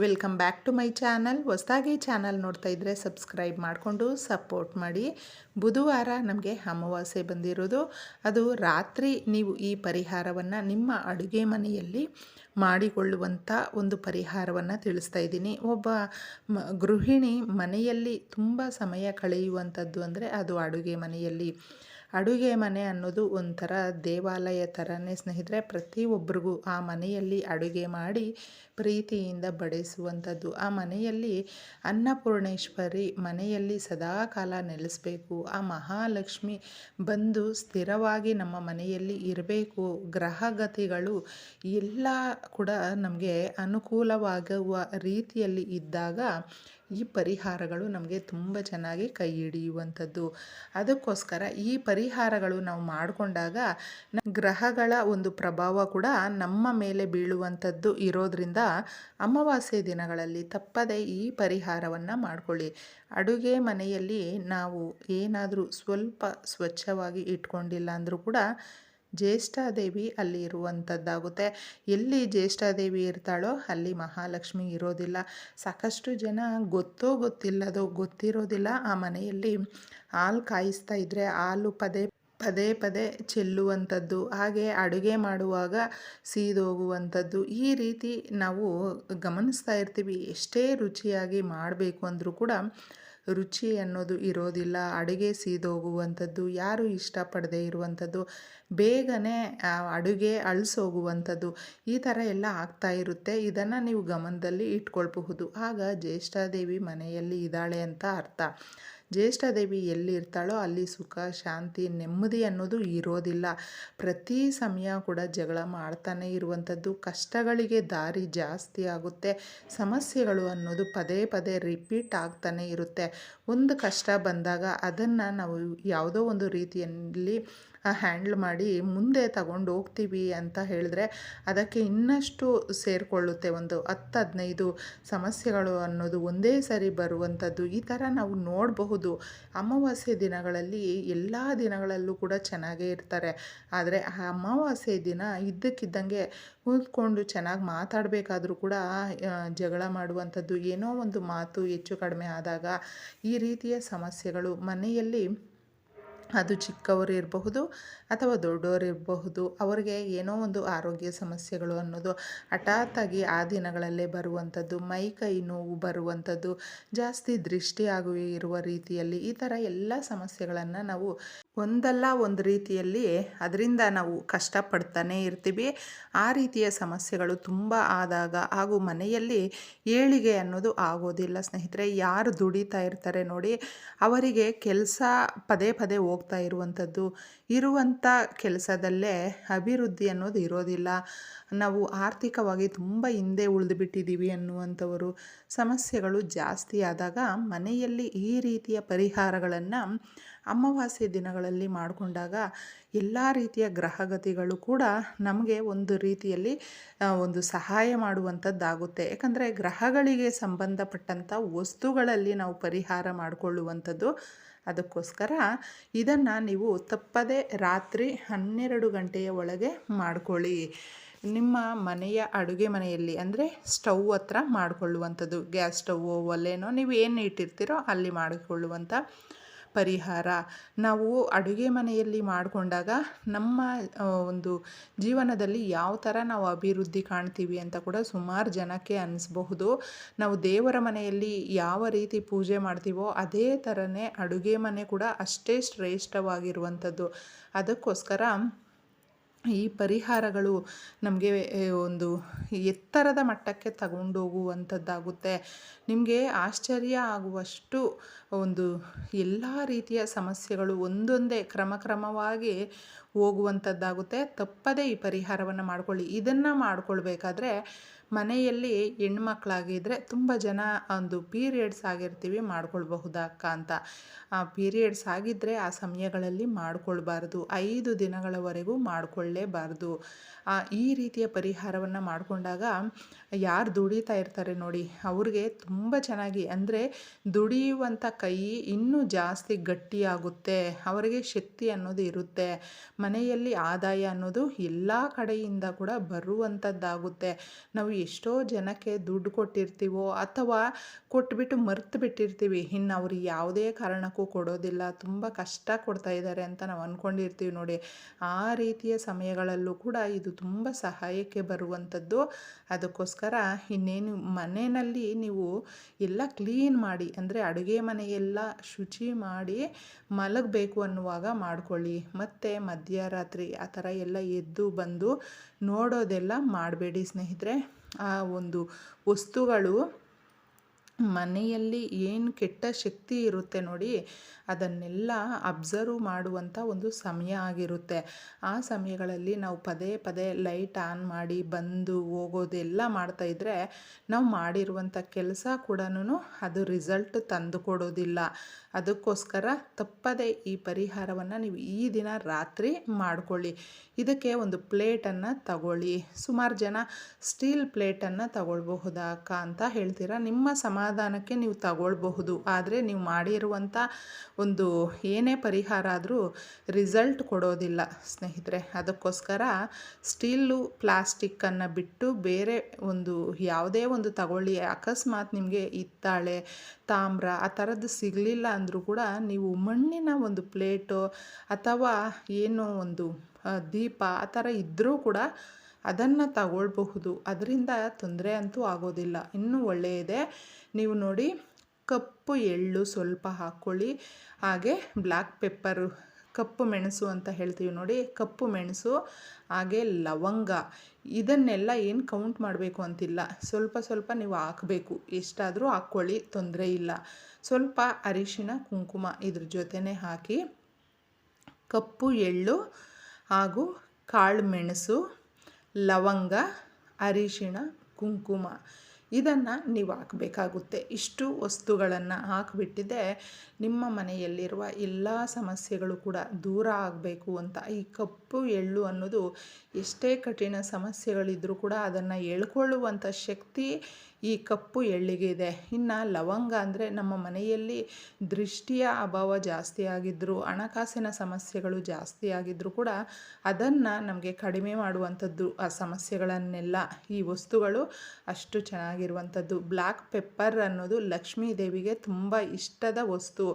Welcome back to my channel. ಹೊಸದಾಗಿ channel ನೋಡ್ತಾ ಇದ್ದರೆ ಸಬ್ಸ್ಕ್ರೈಬ್ ಮಾಡಿಕೊಂಡು ಸಪೋರ್ಟ್ ಮಾಡಿ. ಬುಧವಾರ ನಮಗೆ ಅಮಾವಾಸ್ಯೆ ಬಂದಿರೋದು. ಅದು ರಾತ್ರಿ ನೀವು ಈ ಪರಿಹಾರವನ್ನು ನಿಮ್ಮ ಅಡುಗೆ ಮನೆಯಲ್ಲಿ ಮಾಡಿಕೊಳ್ಳುವಂಥ ಒಂದು ಪರಿಹಾರವನ್ನು ತಿಳಿಸ್ತಾ ಇದ್ದೀನಿ. ಒಬ್ಬ ಗೃಹಿಣಿ ಮನೆಯಲ್ಲಿ ತುಂಬ ಸಮಯ ಕಳೆಯುವಂಥದ್ದು ಅಂದರೆ ಅದು ಅಡುಗೆ ಮನೆಯಲ್ಲಿ. ಅಡುಗೆ ಮನೆ ಅನ್ನೋದು ಒಂಥರ ದೇವಾಲಯ ಥರನೇ ಸ್ನೇಹಿತರೆ. ಪ್ರತಿಯೊಬ್ಬರಿಗೂ ಆ ಮನೆಯಲ್ಲಿ ಅಡುಗೆ ಮಾಡಿ ಪ್ರೀತಿಯಿಂದ ಬಡಿಸುವಂಥದ್ದು. ಆ ಮನೆಯಲ್ಲಿ ಅನ್ನಪೂರ್ಣೇಶ್ವರಿ ಮನೆಯಲ್ಲಿ ಸದಾಕಾಲ ನೆಲೆಸಬೇಕು. ಆ ಮಹಾಲಕ್ಷ್ಮಿ ಬಂದು ಸ್ಥಿರವಾಗಿ ನಮ್ಮ ಮನೆಯಲ್ಲಿ ಇರಬೇಕು. ಗ್ರಹಗತಿಗಳು ಎಲ್ಲ ಕೂಡ ನಮಗೆ ಅನುಕೂಲವಾಗುವ ರೀತಿಯಲ್ಲಿ ಇದ್ದಾಗ ಈ ಪರಿಹಾರಗಳು ನಮಗೆ ತುಂಬ ಚೆನ್ನಾಗಿ ಕೈ ಹಿಡಿಯುವಂಥದ್ದು. ಅದಕ್ಕೋಸ್ಕರ ಈ ಪರಿಹಾರಗಳು ನಾವು ಮಾಡಿಕೊಂಡಾಗ ಗ್ರಹಗಳ ಒಂದು ಪ್ರಭಾವ ಕೂಡ ನಮ್ಮ ಮೇಲೆ ಬೀಳುವಂಥದ್ದು ಇರೋದ್ರಿಂದ ಅಮಾವಾಸ್ಯೆ ದಿನಗಳಲ್ಲಿ ತಪ್ಪದೆ ಈ ಪರಿಹಾರವನ್ನು ಮಾಡಿಕೊಳ್ಳಿ. ಅಡುಗೆ ಮನೆಯಲ್ಲಿ ನಾವು ಏನಾದರೂ ಸ್ವಲ್ಪ ಸ್ವಚ್ಛವಾಗಿ ಇಟ್ಕೊಂಡಿಲ್ಲ ಅಂದರೂ ಕೂಡ ಜ್ಯೇಷ್ಠಾದೇವಿ ಅಲ್ಲಿ ಇರುವಂಥದ್ದಾಗುತ್ತೆ. ಎಲ್ಲಿ ಜ್ಯೇಷ್ಠಾದೇವಿ ಇರ್ತಾಳೋ ಅಲ್ಲಿ ಮಹಾಲಕ್ಷ್ಮಿ ಇರೋದಿಲ್ಲ. ಸಾಕಷ್ಟು ಜನ ಗೊತ್ತಿರೋದಿಲ್ಲ ಆ ಮನೆಯಲ್ಲಿ ಹಾಲು ಕಾಯಿಸ್ತಾ ಇದ್ದರೆ ಹಾಲು ಪದೇ ಪದೇ ಚೆಲ್ಲುವಂಥದ್ದು, ಹಾಗೆ ಅಡುಗೆ ಮಾಡುವಾಗ ಸೀದೋಗುವಂಥದ್ದು, ಈ ರೀತಿ ನಾವು ಗಮನಿಸ್ತಾ ಇರ್ತೀವಿ. ಎಷ್ಟೇ ರುಚಿಯಾಗಿ ಮಾಡಬೇಕು ಅಂದರೂ ಕೂಡ ರುಚಿ ಅನ್ನೋದು ಇರೋದಿಲ್ಲ. ಅಡುಗೆ ಸೀದೋಗುವಂಥದ್ದು, ಯಾರು ಇಷ್ಟಪಡದೇ ಇರುವಂಥದ್ದು, ಬೇಗನೆ ಅಡುಗೆ ಅಳಿಸೋಗುವಂಥದ್ದು, ಈ ಥರ ಎಲ್ಲ ಆಗ್ತಾ ಇರುತ್ತೆ. ಇದನ್ನು ನೀವು ಗಮನದಲ್ಲಿ ಇಟ್ಕೊಳ್ಬಹುದು. ಆಗ ಜ್ಯೇಷ್ಠಾದೇವಿ ಮನೆಯಲ್ಲಿ ಇದ್ದಾಳೆ ಅಂತ ಅರ್ಥ. ಜ್ಯೇಷ್ಠಾದೇವಿ ಎಲ್ಲಿರ್ತಾಳೋ ಅಲ್ಲಿ ಸುಖ, ಶಾಂತಿ, ನೆಮ್ಮದಿ ಅನ್ನೋದು ಇರೋದಿಲ್ಲ. ಪ್ರತಿ ಸಮಯ ಕೂಡ ಜಗಳ ಮಾಡ್ತಾನೆ ಇರುವಂಥದ್ದು, ಕಷ್ಟಗಳಿಗೆ ದಾರಿ ಜಾಸ್ತಿ ಆಗುತ್ತೆ. ಸಮಸ್ಯೆಗಳು ಅನ್ನೋದು ಪದೇ ಪದೇ ರಿಪೀಟ್ ಆಗ್ತಾನೆ ಇರುತ್ತೆ. ಒಂದು ಕಷ್ಟ ಬಂದಾಗ ಅದನ್ನು ನಾವು ಯಾವುದೋ ಒಂದು ರೀತಿಯಲ್ಲಿ ಹ್ಯಾಂಡ್ಲ್ ಮಾಡಿ ಮುಂದೆ ತಗೊಂಡು ಹೋಗ್ತೀವಿ ಅಂತ ಹೇಳಿದ್ರೆ ಅದಕ್ಕೆ ಇನ್ನಷ್ಟು ಸೇರಿಕೊಳ್ಳುತ್ತೆ. ಒಂದು 10-15 ಸಮಸ್ಯೆಗಳು ಅನ್ನೋದು ಒಂದೇ ಸರಿ ಬರುವಂಥದ್ದು, ಈ ಥರ ನಾವು ನೋಡಬಹುದು. ಅಮಾವಾಸ್ಯೆ ದಿನಗಳಲ್ಲಿ ಎಲ್ಲ ದಿನಗಳಲ್ಲೂ ಕೂಡ ಚೆನ್ನಾಗೇ ಇರ್ತಾರೆ. ಆದರೆ ಆ ಅಮಾವಾಸ್ಯೆ ದಿನ ಇದ್ದಕ್ಕಿದ್ದಂಗೆ ಕೂತ್ಕೊಂಡು ಚೆನ್ನಾಗಿ ಮಾತಾಡಬೇಕಾದ್ರೂ ಕೂಡ ಜಗಳ ಮಾಡುವಂಥದ್ದು, ಏನೋ ಒಂದು ಮಾತು ಹೆಚ್ಚು ಕಡಿಮೆ ಆದಾಗ ಈ ರೀತಿಯ ಸಮಸ್ಯೆಗಳು ಮನೆಯಲ್ಲಿ, ಅದು ಚಿಕ್ಕವರು ಇರಬಹುದು ಅಥವಾ ದೊಡ್ಡವರು ಇರಬಹುದು, ಅವರಿಗೆ ಏನೋ ಒಂದು ಆರೋಗ್ಯ ಸಮಸ್ಯೆಗಳು ಅನ್ನೋದು ಹಠಾತ್ತಾಗಿ ಆ ದಿನಗಳಲ್ಲೇ ಬರುವಂಥದ್ದು, ಮೈ ಕೈ ನೋವು ಬರುವಂಥದ್ದು, ಜಾಸ್ತಿ ದೃಷ್ಟಿ ಇರುವ ರೀತಿಯಲ್ಲಿ, ಈ ಥರ ಎಲ್ಲ ಸಮಸ್ಯೆಗಳನ್ನು ನಾವು ಒಂದಲ್ಲ ಒಂದು ರೀತಿಯಲ್ಲಿ ಅದರಿಂದ ನಾವು ಕಷ್ಟಪಡ್ತಾನೆ ಇರ್ತೀವಿ. ಆ ರೀತಿಯ ಸಮಸ್ಯೆಗಳು ತುಂಬ ಆದಾಗ ಹಾಗೂ ಮನೆಯಲ್ಲಿ ಏಳಿಗೆ ಅನ್ನೋದು ಆಗೋದಿಲ್ಲ ಸ್ನೇಹಿತರೆ. ಯಾರು ದುಡಿತಾ ಇರ್ತಾರೆ ನೋಡಿ, ಅವರಿಗೆ ಕೆಲಸ ಪದೇ ಪದೇ ಹೋಗ್ತಾ ಇರುವಂಥದ್ದು, ಇರುವಂಥ ಕೆಲಸದಲ್ಲೇ ಅಭಿವೃದ್ಧಿ ಅನ್ನೋದು ಇರೋದಿಲ್ಲ. ನಾವು ಆರ್ಥಿಕವಾಗಿ ತುಂಬ ಹಿಂದೆ ಉಳಿದು ಬಿಟ್ಟಿದ್ದೀವಿ ಅನ್ನುವಂಥವರು, ಸಮಸ್ಯೆಗಳು ಜಾಸ್ತಿ ಆದಾಗ ಮನೆಯಲ್ಲಿ ಈ ರೀತಿಯ ಪರಿಹಾರಗಳನ್ನು ಅಮಾವಾಸ್ಯೆ ದಿನಗಳಲ್ಲಿ ಮಾಡಿಕೊಂಡಾಗ ಎಲ್ಲ ರೀತಿಯ ಗ್ರಹಗತಿಗಳು ಕೂಡ ನಮಗೆ ಒಂದು ರೀತಿಯಲ್ಲಿ ಒಂದು ಸಹಾಯ ಮಾಡುವಂಥದ್ದಾಗುತ್ತೆ. ಯಾಕಂದರೆ ಗ್ರಹಗಳಿಗೆ ಸಂಬಂಧಪಟ್ಟಂಥ ವಸ್ತುಗಳಲ್ಲಿ ನಾವು ಪರಿಹಾರ ಮಾಡಿಕೊಳ್ಳುವಂಥದ್ದು. ಅದಕ್ಕೋಸ್ಕರ ಇದನ್ನು ನೀವು ತಪ್ಪದೆ ರಾತ್ರಿ 12 ಗಂಟೆಯ ಒಳಗೆ ಮಾಡ್ಕೊಳ್ಳಿ. ನಿಮ್ಮ ಮನೆಯ ಅಡುಗೆ ಮನೆಯಲ್ಲಿ ಅಂದರೆ ಸ್ಟವ್ ಹತ್ರ ಮಾಡಿಕೊಳ್ಳುವಂಥದ್ದು, ಗ್ಯಾಸ್ ಸ್ಟವ್ವೋ ಒಲೆನೋ ನೀವು ಏನು ಇಟ್ಟಿರ್ತೀರೋ ಅಲ್ಲಿ ಮಾಡಿಕೊಳ್ಳುವಂಥ ಪರಿಹಾರ. ನಾವು ಅಡುಗೆ ಮನೆಯಲ್ಲಿ ಮಾಡಿಕೊಂಡಾಗ ನಮ್ಮ ಒಂದು ಜೀವನದಲ್ಲಿ ಯಾವ ಥರ ನಾವು ಅಭಿವೃದ್ಧಿ ಕಾಣ್ತೀವಿ ಅಂತ ಕೂಡ ಸುಮಾರು ಜನಕ್ಕೆ ಅನ್ನಿಸ್ಬಹುದು. ನಾವು ದೇವರ ಮನೆಯಲ್ಲಿ ಯಾವ ರೀತಿ ಪೂಜೆ ಮಾಡ್ತೀವೋ ಅದೇ ಥರನೇ ಅಡುಗೆ ಮನೆ ಕೂಡ ಅಷ್ಟೇ ಶ್ರೇಷ್ಠವಾಗಿರುವಂಥದ್ದು. ಅದಕ್ಕೋಸ್ಕರ ಈ ಪರಿಹಾರಗಳು ನಮಗೆ ಒಂದು ಎತ್ತರದ ಮಟ್ಟಕ್ಕೆ ತಗೊಂಡೋಗುವಂಥದ್ದಾಗುತ್ತೆ. ನಿಮಗೆ ಆಶ್ಚರ್ಯ ಆಗುವಷ್ಟು ಒಂದು ಎಲ್ಲ ರೀತಿಯ ಸಮಸ್ಯೆಗಳು ಒಂದೊಂದೇ ಕ್ರಮವಾಗಿ ಹೋಗುವಂಥದ್ದಾಗುತ್ತೆ. ತಪ್ಪದೇ ಈ ಪರಿಹಾರವನ್ನು ಮಾಡಿಕೊಳ್ಳಿ. ಇದನ್ನು ಮಾಡಿಕೊಳ್ಬೇಕಾದ್ರೆ ಮನೆಯಲ್ಲಿ ಹೆಣ್ಮಕ್ಳಾಗಿದ್ದರೆ ತುಂಬ ಜನ ಒಂದು ಪೀರಿಯಡ್ಸ್ ಆಗಿರ್ತೀವಿ, ಮಾಡ್ಕೊಳ್ಬಹುದಕ್ಕ ಅಂತ. ಪೀರಿಯಡ್ಸ್ ಆಗಿದ್ದರೆ ಆ ಸಮಯಗಳಲ್ಲಿ ಮಾಡಿಕೊಳ್ಬಾರ್ದು, 5 ದಿನಗಳವರೆಗೂ ಮಾಡಿಕೊಳ್ಳೇಬಾರ್ದು. ಈ ರೀತಿಯ ಪರಿಹಾರವನ್ನು ಮಾಡಿಕೊಂಡಾಗ ಯಾರು ದುಡಿತಾ ಇರ್ತಾರೆ ನೋಡಿ, ಅವ್ರಿಗೆ ತುಂಬ ಚೆನ್ನಾಗಿ, ಅಂದರೆ ದುಡಿಯುವಂಥ ಕೈ ಇನ್ನೂ ಜಾಸ್ತಿ ಗಟ್ಟಿಯಾಗುತ್ತೆ, ಅವರಿಗೆ ಶಕ್ತಿ ಅನ್ನೋದು ಇರುತ್ತೆ, ಮನೆಯಲ್ಲಿ ಆದಾಯ ಅನ್ನೋದು ಎಲ್ಲ ಕಡೆಯಿಂದ ಕೂಡ ಬರುವಂಥದ್ದಾಗುತ್ತೆ. ನಾವು ಎಷ್ಟೋ ಜನಕ್ಕೆ ದುಡ್ಡು ಕೊಟ್ಟಿರ್ತೀವೋ ಅಥವಾ ಕೊಟ್ಬಿಟ್ಟು ಮರ್ತು ಬಿಟ್ಟಿರ್ತೀವಿ, ಇನ್ನು ಅವ್ರು ಯಾವುದೇ ಕಾರಣಕ್ಕೂ ಕೊಡೋದಿಲ್ಲ, ತುಂಬ ಕಷ್ಟ ಕೊಡ್ತಾ ಇದ್ದಾರೆ ಅಂತ ನಾವು ಅಂದ್ಕೊಂಡಿರ್ತೀವಿ ನೋಡಿ. ಆ ರೀತಿಯ ಸಮಯಗಳಲ್ಲೂ ಕೂಡ ಇದು ತುಂಬ ಸಹಾಯಕ್ಕೆ ಬರುವಂಥದ್ದು. ಅದಕ್ಕೋಸ್ಕರ ಇನ್ನೇನು ಮನೆಯಲ್ಲಿ ನೀವು ಎಲ್ಲ ಕ್ಲೀನ್ ಮಾಡಿ, ಅಂದರೆ ಅಡುಗೆ ಮನೆಯೆಲ್ಲ ಶುಚಿ ಮಾಡಿ ಮಲಗಬೇಕು ಅನ್ನುವಾಗ ಮಾಡ್ಕೊಳ್ಳಿ. ಮತ್ತು ಮಧ್ಯರಾತ್ರಿ ಆ ಥರ ಎಲ್ಲ ಎದ್ದು ಬಂದು ನೋಡೋದೆಲ್ಲ ಮಾಡಬೇಡಿ ಸ್ನೇಹಿತರೆ. ಆ ಒಂದು ವಸ್ತುಗಳು ಮನೆಯಲ್ಲಿ ಏನು ಕೆಟ್ಟ ಶಕ್ತಿ ಇರುತ್ತೆ ನೋಡಿ, ಅದನ್ನೆಲ್ಲ ಅಬ್ಸರ್ವ್ ಮಾಡುವಂಥ ಒಂದು ಸಮಯ ಆಗಿರುತ್ತೆ. ಆ ಸಮಯಗಳಲ್ಲಿ ನಾವು ಪದೇ ಪದೇ ಲೈಟ್ ಆನ್ ಮಾಡಿ ಬಂದು ಹೋಗೋದೆಲ್ಲ ಮಾಡ್ತಾಯಿದ್ರೆ ನಾವು ಮಾಡಿರುವಂಥ ಕೆಲಸ ಕೂಡ ಅದು ರಿಸಲ್ಟ್ ತಂದು ಕೊಡೋದಿಲ್ಲ. ಅದಕ್ಕೋಸ್ಕರ ತಪ್ಪದೇ ಈ ಪರಿಹಾರವನ್ನು ನೀವು ಈ ದಿನ ರಾತ್ರಿ ಮಾಡ್ಕೊಳ್ಳಿ. ಇದಕ್ಕೆ ಒಂದು ಪ್ಲೇಟನ್ನು ತಗೊಳ್ಳಿ. ಸುಮಾರು ಜನ ಸ್ಟೀಲ್ ಪ್ಲೇಟನ್ನು ತಗೊಳ್ಬಹುದಾ ಅಕ್ಕ ಅಂತ ಹೇಳ್ತೀರಾ. ನಿಮ್ಮ ಸಮಾಧಾನಕ್ಕೆ ನೀವು ತಗೊಳ್ಬಹುದು, ಆದರೆ ನೀವು ಮಾಡಿರುವಂಥ ಒಂದು ಏನೇ ಪರಿಹಾರ ಆದರೂ ರಿಸಲ್ಟ್ ಕೊಡೋದಿಲ್ಲ ಸ್ನೇಹಿತರೆ. ಅದಕ್ಕೋಸ್ಕರ ಸ್ಟೀಲು ಪ್ಲಾಸ್ಟಿಕ್ಕನ್ನು ಬಿಟ್ಟು ಬೇರೆ ಒಂದು ಯಾವುದೇ ಒಂದು ತಗೊಳ್ಳಿ. ಅಕಸ್ಮಾತ್ ನಿಮಗೆ ಹಿತ್ತಾಳೆ, ತಾಮ್ರ ಆ ಥರದ್ದು ಸಿಗಲಿಲ್ಲ ಅಂದರೂ ಕೂಡ ನೀವು ಮಣ್ಣಿನ ಒಂದು ಪ್ಲೇಟು ಅಥವಾ ಏನೋ ಒಂದು ದೀಪ ಆ ಥರ ಇದ್ದರೂ ಕೂಡ ಅದನ್ನು ತಗೊಳ್ಬಹುದು. ಅದರಿಂದ ತೊಂದರೆ ಅಂತೂ ಆಗೋದಿಲ್ಲ, ಇನ್ನೂ ಒಳ್ಳೆಯದೇ. ನೀವು ನೋಡಿ, ಕಪ್ಪು ಎಳ್ಳು ಸ್ವಲ್ಪ ಹಾಕ್ಕೊಳ್ಳಿ, ಹಾಗೆ ಬ್ಲ್ಯಾಕ್ ಪೆಪ್ಪರು, ಕಪ್ಪು ಮೆಣಸು ಅಂತ ಹೇಳ್ತೀವಿ ನೋಡಿ, ಕಪ್ಪು ಮೆಣಸು, ಹಾಗೆ ಲವಂಗ. ಇದನ್ನೆಲ್ಲ ಏನು ಕೌಂಟ್ ಮಾಡಬೇಕು ಅಂತಿಲ್ಲ, ಸ್ವಲ್ಪ ಸ್ವಲ್ಪ ನೀವು ಹಾಕಬೇಕು, ಎಷ್ಟಾದರೂ ಹಾಕ್ಕೊಳ್ಳಿ, ತೊಂದರೆ ಇಲ್ಲ. ಸ್ವಲ್ಪ ಅರಿಶಿಣ ಕುಂಕುಮ ಇದ್ರ ಜೊತೆನೇ ಹಾಕಿ, ಕಪ್ಪು ಎಳ್ಳು ಹಾಗೂ ಕಾಳು ಮೆಣಸು, ಲವಂಗ, ಅರಿಶಿಣ, ಕುಂಕುಮ ಇದನ್ನು ನೀವು ಹಾಕಬೇಕಾಗುತ್ತೆ. ಇಷ್ಟು ವಸ್ತುಗಳನ್ನು ಹಾಕಿಬಿಟ್ಟಿದೆ ನಿಮ್ಮ ಮನೆಯಲ್ಲಿರುವ ಎಲ್ಲ ಸಮಸ್ಯೆಗಳು ಕೂಡ ದೂರ ಆಗಬೇಕು ಅಂತ. ಈ ಕಪ್ಪು ಎಳ್ಳು ಅನ್ನೋದು ಎಷ್ಟೇ ಕಠಿಣ ಸಮಸ್ಯೆಗಳಿದ್ದರೂ ಕೂಡ ಅದನ್ನು ಎಳ್ಕೊಳ್ಳುವಂಥ ಶಕ್ತಿ ಈ ಕಪ್ಪು ಎಳ್ಳಿಗೆ ಇದೆ. ಇನ್ನು ಲವಂಗ ಅಂದರೆ ನಮ್ಮ ಮನೆಯಲ್ಲಿ ದೃಷ್ಟಿಯ ಅಭಾವ ಜಾಸ್ತಿ ಆಗಿದ್ದರೂ, ಹಣಕಾಸಿನ ಸಮಸ್ಯೆಗಳು ಜಾಸ್ತಿ ಆಗಿದ್ದರೂ ಕೂಡ ಅದನ್ನು ನಮಗೆ ಕಡಿಮೆ ಮಾಡುವಂಥದ್ದು, ಆ ಸಮಸ್ಯೆಗಳನ್ನೆಲ್ಲ ಈ ವಸ್ತುಗಳು ಅಷ್ಟು ಚೆನ್ನಾಗಿರುವಂಥದ್ದು. ಬ್ಲ್ಯಾಕ್ ಪೆಪ್ಪರ್ ಅನ್ನೋದು ಲಕ್ಷ್ಮೀ ದೇವಿಗೆ ತುಂಬ ಇಷ್ಟದ ವಸ್ತು.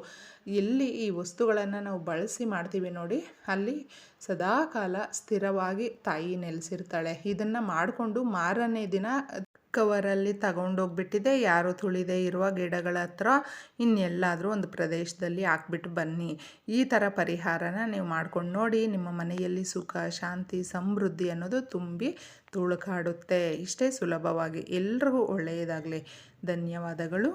ಎಲ್ಲಿ ಈ ವಸ್ತುಗಳನ್ನು ನಾವು ಬಳಸಿ ಮಾಡ್ತೀವಿ ನೋಡಿ, ಅಲ್ಲಿ ಸದಾಕಾಲ ಸ್ಥಿರವಾಗಿ ತಾಯಿ ನೆಲೆಸಿರ್ತಾಳೆ. ಇದನ್ನು ಮಾಡಿಕೊಂಡು ಮಾರನೇ ದಿನ ಕವರಲ್ಲಿ ತಗೊಂಡೋಗ್ಬಿಟ್ಟಿದೆ, ಯಾರು ತುಳಿದೇ ಇರುವ ಗಿಡಗಳ ಹತ್ರ ಇನ್ನೆಲ್ಲಾದರೂ ಒಂದು ಪ್ರದೇಶದಲ್ಲಿ ಹಾಕ್ಬಿಟ್ಟು ಬನ್ನಿ. ಈ ಥರ ಪರಿಹಾರನ ನೀವು ಮಾಡ್ಕೊಂಡು ನೋಡಿ, ನಿಮ್ಮ ಮನೆಯಲ್ಲಿ ಸುಖ, ಶಾಂತಿ, ಸಮೃದ್ಧಿ ಅನ್ನೋದು ತುಂಬಿ ತುಳುಕಾಡುತ್ತೆ. ಇಷ್ಟೇ ಸುಲಭವಾಗಿ. ಎಲ್ರಿಗೂ ಒಳ್ಳೆಯದಾಗಲಿ. ಧನ್ಯವಾದಗಳು.